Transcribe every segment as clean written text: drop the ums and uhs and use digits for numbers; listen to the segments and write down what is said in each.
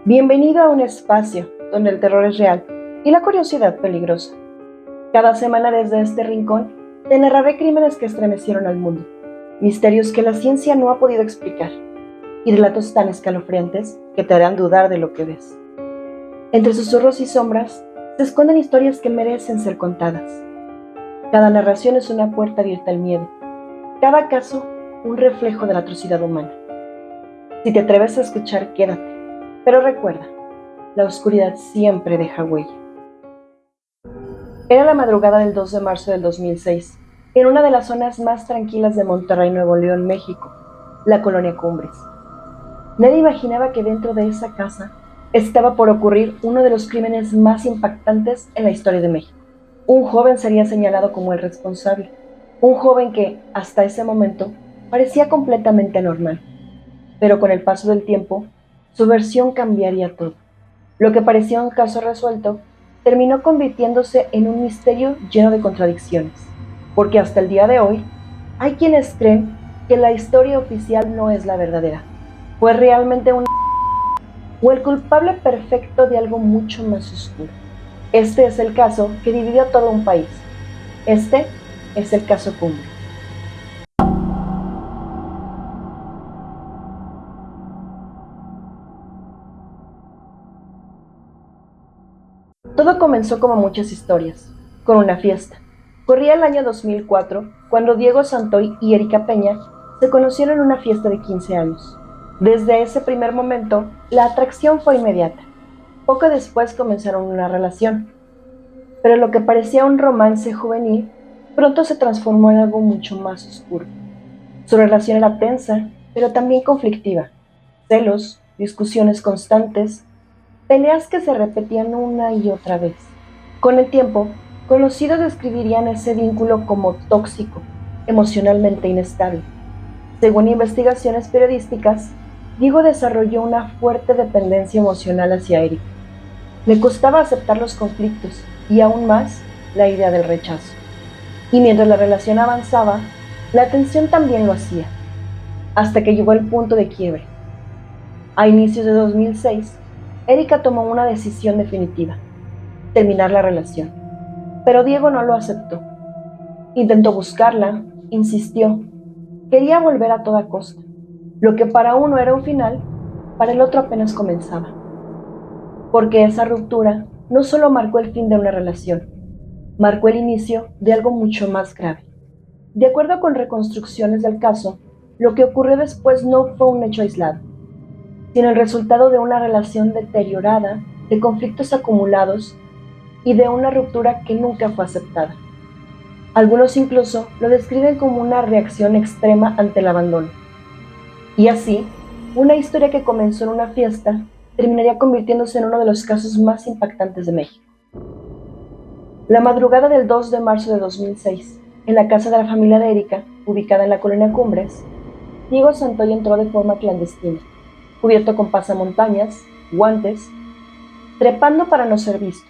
Bienvenido a un espacio donde el terror es real y la curiosidad peligrosa. Cada semana desde este rincón te narraré crímenes que estremecieron al mundo, misterios que la ciencia no ha podido explicar y relatos tan escalofriantes que te harán dudar de lo que ves. Entre susurros y sombras se esconden historias que merecen ser contadas. Cada narración es una puerta abierta al miedo, cada caso un reflejo de la atrocidad humana. Si te atreves a escuchar, quédate, pero recuerda, la oscuridad siempre deja huella. Era la madrugada del 2 de marzo del 2006, en una de las zonas más tranquilas de Monterrey, Nuevo León, México, la colonia Cumbres. Nadie imaginaba que dentro de esa casa estaba por ocurrir uno de los crímenes más impactantes en la historia de México. Un joven sería señalado como el responsable, un joven que, hasta ese momento, parecía completamente normal. Pero con el paso del tiempo, su versión cambiaría todo. Lo que parecía un caso resuelto terminó convirtiéndose en un misterio lleno de contradicciones, porque hasta el día de hoy hay quienes creen que la historia oficial no es la verdadera. ¿Fue realmente un o el culpable perfecto de algo mucho más oscuro? Este es el caso que dividió a todo un país. Este es el caso Cumbre. Todo comenzó como muchas historias, con una fiesta. Corría el año 2004, cuando Diego Santoy y Erika Peña se conocieron en una fiesta de 15 años. Desde ese primer momento, la atracción fue inmediata. Poco después comenzaron una relación, pero lo que parecía un romance juvenil pronto se transformó en algo mucho más oscuro. Su relación era tensa, pero también conflictiva. Celos, discusiones constantes, peleas que se repetían una y otra vez. Con el tiempo, conocidos describirían ese vínculo como tóxico, emocionalmente inestable. Según investigaciones periodísticas, Diego desarrolló una fuerte dependencia emocional hacia Erika. Le costaba aceptar los conflictos y aún más la idea del rechazo. Y mientras la relación avanzaba, la tensión también lo hacía, hasta que llegó el punto de quiebre. A inicios de 2006, Erika tomó una decisión definitiva: terminar la relación. Pero Diego no lo aceptó. Intentó buscarla, insistió, quería volver a toda costa. Lo que para uno era un final, para el otro apenas comenzaba. Porque esa ruptura no solo marcó el fin de una relación, marcó el inicio de algo mucho más grave. De acuerdo con reconstrucciones del caso, lo que ocurrió después no fue un hecho aislado, sino el resultado de una relación deteriorada, de conflictos acumulados y de una ruptura que nunca fue aceptada. Algunos incluso lo describen como una reacción extrema ante el abandono. Y así, una historia que comenzó en una fiesta terminaría convirtiéndose en uno de los casos más impactantes de México. La madrugada del 2 de marzo de 2006, en la casa de la familia de Erika, ubicada en la colonia Cumbres, Diego Santoy entró de forma clandestina, cubierto con pasamontañas, guantes, trepando para no ser visto.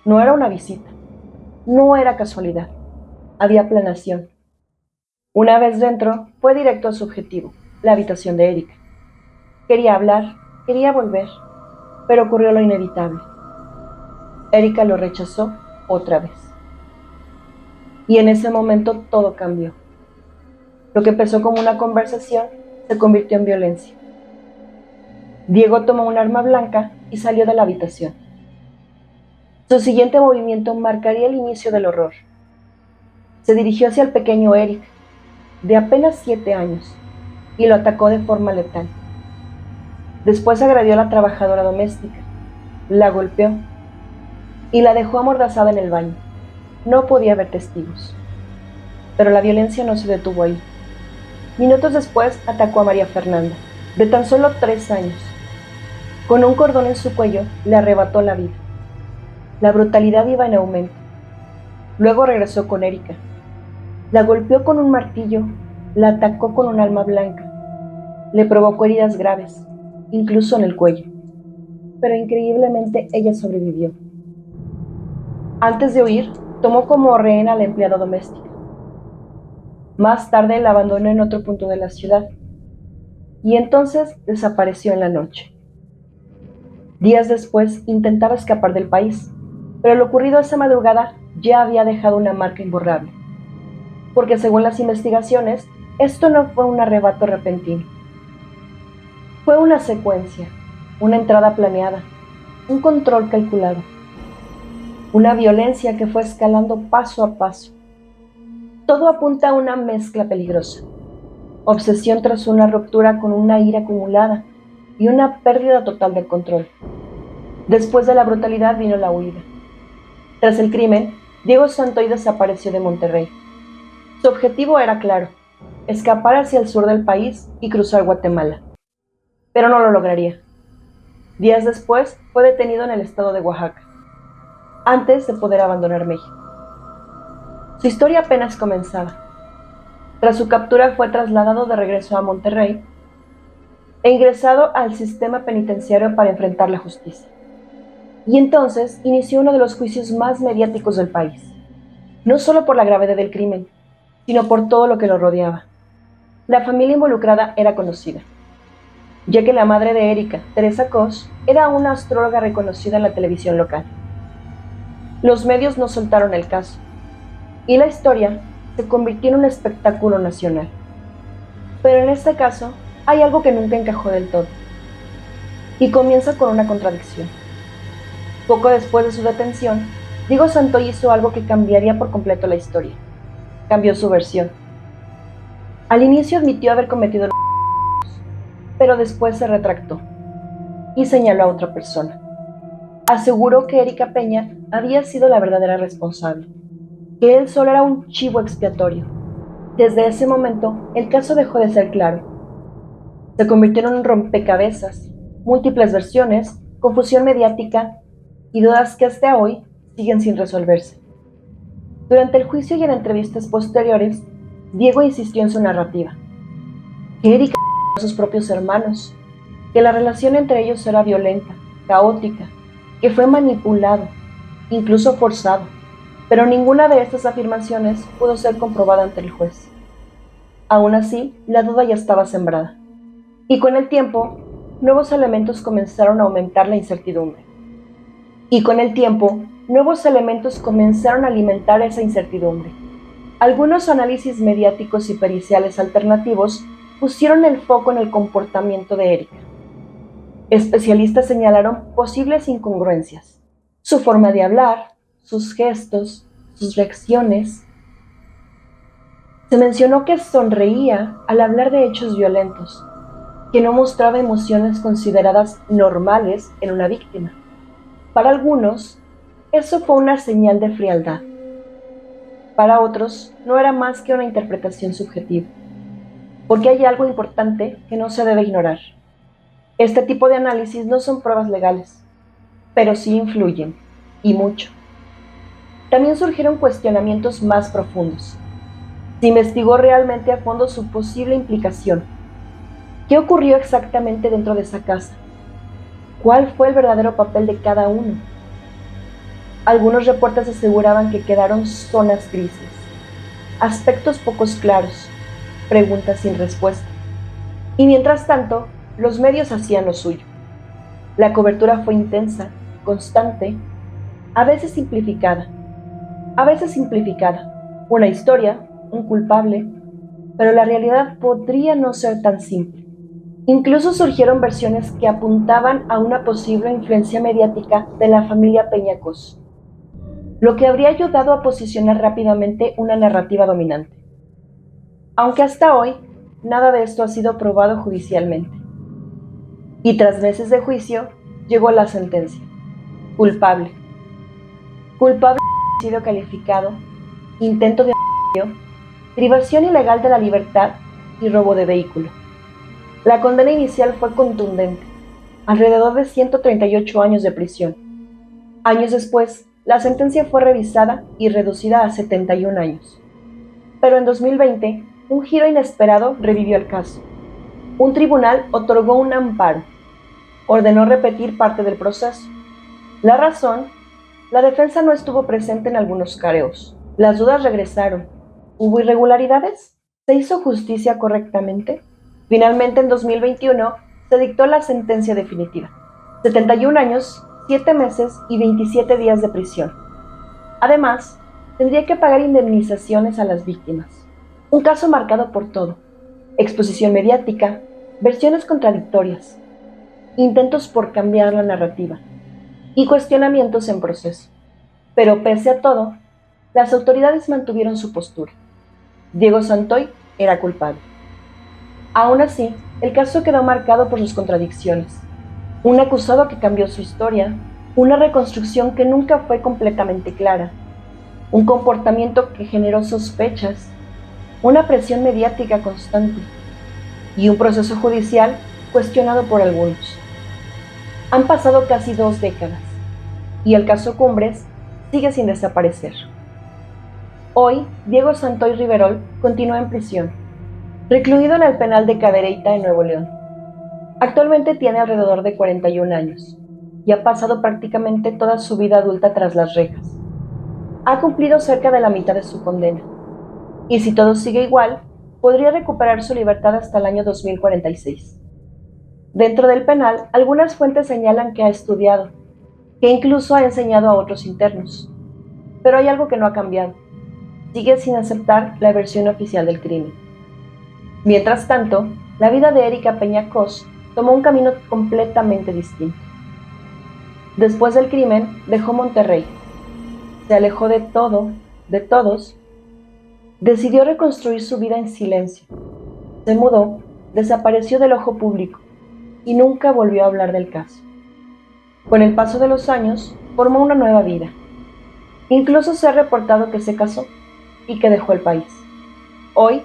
No era una visita, no era casualidad, había planeación. Una vez dentro, fue directo a su objetivo, la habitación de Erika. Quería hablar, quería volver, pero ocurrió lo inevitable. Erika lo rechazó otra vez. Y en ese momento todo cambió. Lo que empezó como una conversación se convirtió en violencia. Diego tomó un arma blanca y salió de la habitación. Su siguiente movimiento marcaría el inicio del horror. Se dirigió hacia el pequeño Eric, de apenas 7 años, y lo atacó de forma letal. Después agredió a la trabajadora doméstica, la golpeó y la dejó amordazada en el baño. No podía haber testigos. Pero la violencia no se detuvo ahí. Minutos después atacó a María Fernanda, de tan solo 3 años. Con un cordón en su cuello le arrebató la vida. La brutalidad iba en aumento. Luego regresó con Erika. La golpeó con un martillo, la atacó con un arma blanca, le provocó heridas graves, incluso en el cuello. Pero increíblemente ella sobrevivió. Antes de huir, tomó como rehén a la empleada doméstica. Más tarde la abandonó en otro punto de la ciudad y entonces desapareció en la noche. Días después intentaba escapar del país, pero lo ocurrido esa madrugada ya había dejado una marca imborrable, porque según las investigaciones, esto no fue un arrebato repentino. Fue una secuencia, una entrada planeada, un control calculado, una violencia que fue escalando paso a paso. Todo apunta a una mezcla peligrosa. Obsesión tras una ruptura con una ira acumulada y una pérdida total del control. Después de la brutalidad vino la huida. Tras el crimen, Diego Santoy desapareció de Monterrey. Su objetivo era claro: escapar hacia el sur del país y cruzar Guatemala. Pero no lo lograría. Días después fue detenido en el estado de Oaxaca, antes de poder abandonar México. Su historia apenas comenzaba. Tras su captura fue trasladado de regreso a Monterrey e ingresado al sistema penitenciario para enfrentar la justicia. Y entonces inició uno de los juicios más mediáticos del país, no solo por la gravedad del crimen, sino por todo lo que lo rodeaba. La familia involucrada era conocida, ya que la madre de Erika, Teresa Cos, era una astróloga reconocida en la televisión local. Los medios no soltaron el caso, y la historia se convirtió en un espectáculo nacional. Pero en este caso, hay algo que nunca encajó del todo, y comienza con una contradicción. Poco después de su detención, Diego Santoy hizo algo que cambiaría por completo la historia. Cambió su versión. Al inicio admitió haber cometido los delitos, pero después se retractó y señaló a otra persona. Aseguró que Erika Peña había sido la verdadera responsable, que él solo era un chivo expiatorio. Desde ese momento, el caso dejó de ser claro. Se convirtió en un rompecabezas, múltiples versiones, confusión mediática y dudas que hasta hoy siguen sin resolverse. Durante el juicio y en entrevistas posteriores, Diego insistió en su narrativa, que Erika a sus propios hermanos, que la relación entre ellos era violenta, caótica, que fue manipulado, incluso forzado, pero ninguna de estas afirmaciones pudo ser comprobada ante el juez. Aún así, la duda ya estaba sembrada, y con el tiempo, nuevos elementos comenzaron a aumentar la incertidumbre. Nuevos elementos comenzaron a alimentar esa incertidumbre. Algunos análisis mediáticos y periciales alternativos pusieron el foco en el comportamiento de Erika. Especialistas señalaron posibles incongruencias: su forma de hablar, sus gestos, sus reacciones. Se mencionó que sonreía al hablar de hechos violentos, que no mostraba emociones consideradas normales en una víctima. Para algunos, eso fue una señal de frialdad. Para otros, no era más que una interpretación subjetiva, porque hay algo importante que no se debe ignorar. Este tipo de análisis no son pruebas legales, pero sí influyen, y mucho. También surgieron cuestionamientos más profundos. Se investigó realmente a fondo su posible implicación. ¿Qué ocurrió exactamente dentro de esa casa? ¿Cuál fue el verdadero papel de cada uno? Algunos reportes aseguraban que quedaron zonas grises, aspectos pocos claros, preguntas sin respuesta. Y mientras tanto, los medios hacían lo suyo. La cobertura fue intensa, constante, a veces simplificada. Una historia, un culpable, pero la realidad podría no ser tan simple. Incluso surgieron versiones que apuntaban a una posible influencia mediática de la familia Peña Cos, lo que habría ayudado a posicionar rápidamente una narrativa dominante. Aunque hasta hoy, nada de esto ha sido probado judicialmente. Y tras meses de juicio, llegó la sentencia. Culpable. Culpable de homicidio calificado, intento de homicidio, privación ilegal de la libertad y robo de vehículo. La condena inicial fue contundente, alrededor de 138 años de prisión. Años después, la sentencia fue revisada y reducida a 71 años. Pero en 2020, un giro inesperado revivió el caso. Un tribunal otorgó un amparo. Ordenó repetir parte del proceso. La razón: la defensa no estuvo presente en algunos careos. Las dudas regresaron. ¿Hubo irregularidades? ¿Se hizo justicia correctamente? Finalmente, en 2021, se dictó la sentencia definitiva. 71 años, 7 meses y 27 días de prisión. Además, tendría que pagar indemnizaciones a las víctimas. Un caso marcado por todo: exposición mediática, versiones contradictorias, intentos por cambiar la narrativa y cuestionamientos en proceso. Pero pese a todo, las autoridades mantuvieron su postura. Diego Santoy era culpable. Aún así, el caso quedó marcado por sus contradicciones. Un acusado que cambió su historia, una reconstrucción que nunca fue completamente clara, un comportamiento que generó sospechas, una presión mediática constante y un proceso judicial cuestionado por algunos. Han pasado casi 2 décadas y el caso Cumbres sigue sin desaparecer. Hoy, Diego Santoy Riverol continúa en prisión, recluido en el penal de Cadereyta en Nuevo León. Actualmente tiene alrededor de 41 años y ha pasado prácticamente toda su vida adulta tras las rejas. Ha cumplido cerca de la mitad de su condena y, si todo sigue igual, podría recuperar su libertad hasta el año 2046. Dentro del penal, algunas fuentes señalan que ha estudiado, que incluso ha enseñado a otros internos. Pero hay algo que no ha cambiado: sigue sin aceptar la versión oficial del crimen. Mientras tanto, la vida de Erika Peña Cos tomó un camino completamente distinto. Después del crimen, dejó Monterrey, se alejó de todo, de todos, decidió reconstruir su vida en silencio. Se mudó, desapareció del ojo público y nunca volvió a hablar del caso. Con el paso de los años, formó una nueva vida. Incluso se ha reportado que se casó y que dejó el país. Hoy,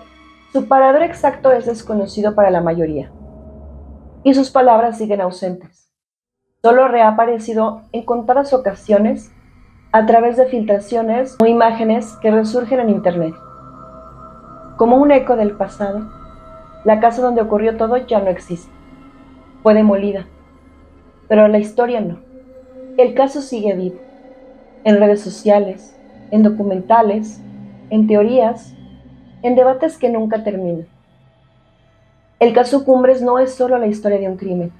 su paradero exacto es desconocido para la mayoría, y sus palabras siguen ausentes. Solo reaparecido en contadas ocasiones a través de filtraciones o imágenes que resurgen en Internet. Como un eco del pasado, la casa donde ocurrió todo ya no existe. Fue demolida, pero la historia no. El caso sigue vivo, en redes sociales, en documentales, en teorías, en debates que nunca terminan. El caso Cumbres no es solo la historia de un crimen,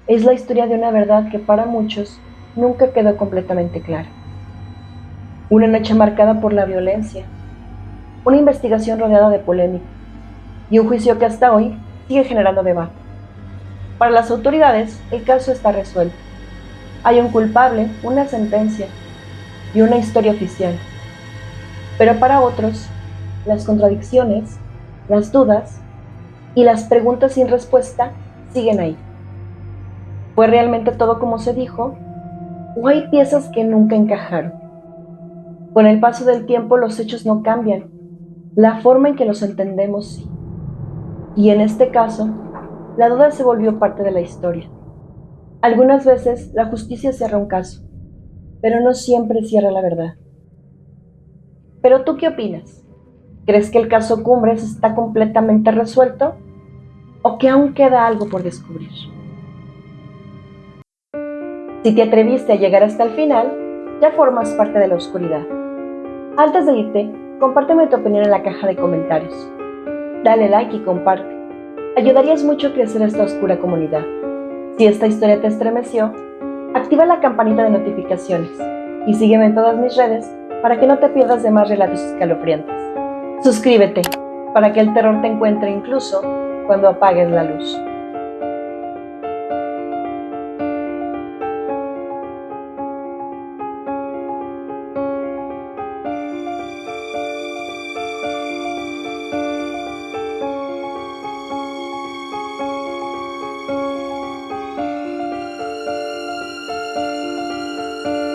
es la historia de una verdad que para muchos nunca quedó completamente clara. Una noche marcada por la violencia, una investigación rodeada de polémica y un juicio que hasta hoy sigue generando debate. Para las autoridades, el caso está resuelto. Hay un culpable, una sentencia y una historia oficial. Pero para otros, las contradicciones, las dudas y las preguntas sin respuesta siguen ahí. ¿Fue realmente todo como se dijo? ¿O hay piezas que nunca encajaron? Con el paso del tiempo los hechos no cambian, la forma en que los entendemos sí. Y en este caso, la duda se volvió parte de la historia. Algunas veces la justicia cierra un caso, pero no siempre cierra la verdad. ¿Pero tú qué opinas? ¿Crees que el caso Cumbres está completamente resuelto o que aún queda algo por descubrir? Si te atreviste a llegar hasta el final, ya formas parte de la oscuridad. Antes de irte, compárteme tu opinión en la caja de comentarios. Dale like y comparte. Ayudarías mucho a crecer esta oscura comunidad. Si esta historia te estremeció, activa la campanita de notificaciones y sígueme en todas mis redes para que no te pierdas de más relatos escalofriantes. Suscríbete para que el terror te encuentre incluso cuando apagues la luz.